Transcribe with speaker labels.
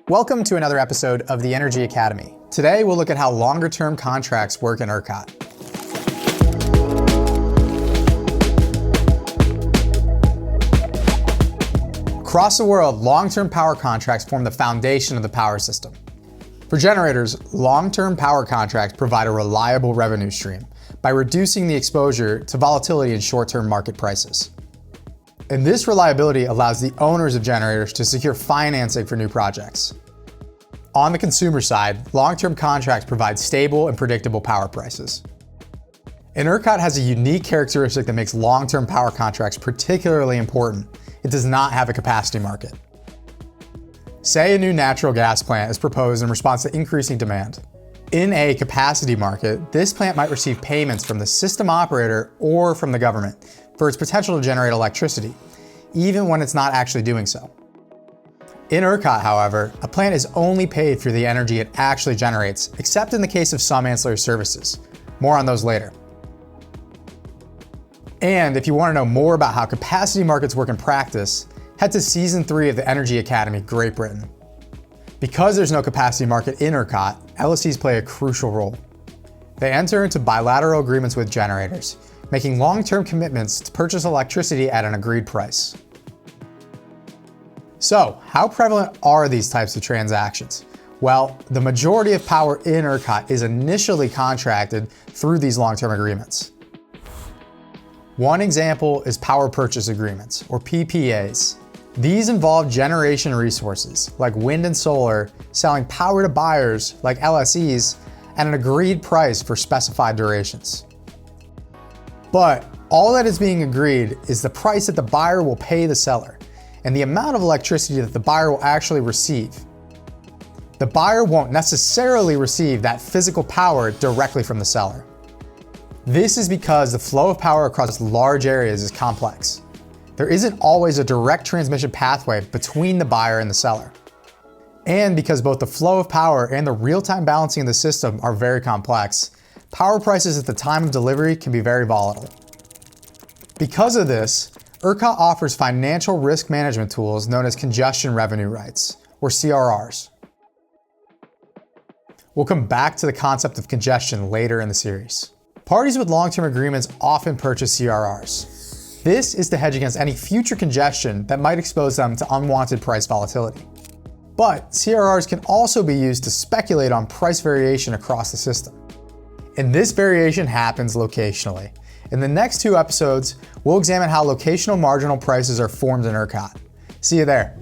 Speaker 1: Welcome to another episode of the Energy Academy. Today we'll look at how longer-term contracts work in ERCOT. Across the world, long-term power contracts form the foundation of the power system. For generators, long-term power contracts provide a reliable revenue stream by reducing the exposure to volatility in short-term market prices. And this reliability allows the owners of generators to secure financing for new projects. On the consumer side, long-term contracts provide stable and predictable power prices. And ERCOT has a unique characteristic that makes long-term power contracts particularly important. It does not have a capacity market. Say a new natural gas plant is proposed in response to increasing demand. In a capacity market, this plant might receive payments from the system operator or from the government for its potential to generate electricity, even when it's not actually doing so. In ERCOT, however, a plant is only paid for the energy it actually generates, except in the case of some ancillary services. More on those later. And if you want to know more about how capacity markets work in practice, head to Season 3 of the Energy Academy, Great Britain. Because there's no capacity market in ERCOT, LSCs play a crucial role. They enter into bilateral agreements with generators, making long-term commitments to purchase electricity at an agreed price. So, how prevalent are these types of transactions? Well, the majority of power in ERCOT is initially contracted through these long-term agreements. One example is power purchase agreements, or PPAs. These involve generation resources, like wind and solar, selling power to buyers, like LSEs, at an agreed price for specified durations. But all that is being agreed is the price that the buyer will pay the seller, and the amount of electricity that the buyer will actually receive. The buyer won't necessarily receive that physical power directly from the seller. This is because the flow of power across large areas is complex. There isn't always a direct transmission pathway between the buyer and the seller. And because both the flow of power and the real-time balancing of the system are very complex, power prices at the time of delivery can be very volatile. Because of this, ERCOT offers financial risk management tools known as Congestion Revenue Rights, or CRRs. We'll come back to the concept of congestion later in the series. Parties with long-term agreements often purchase CRRs. This is to hedge against any future congestion that might expose them to unwanted price volatility. But CRRs can also be used to speculate on price variation across the system. And this variation happens locationally. In the next two episodes, we'll examine how locational marginal prices are formed in ERCOT. See you there.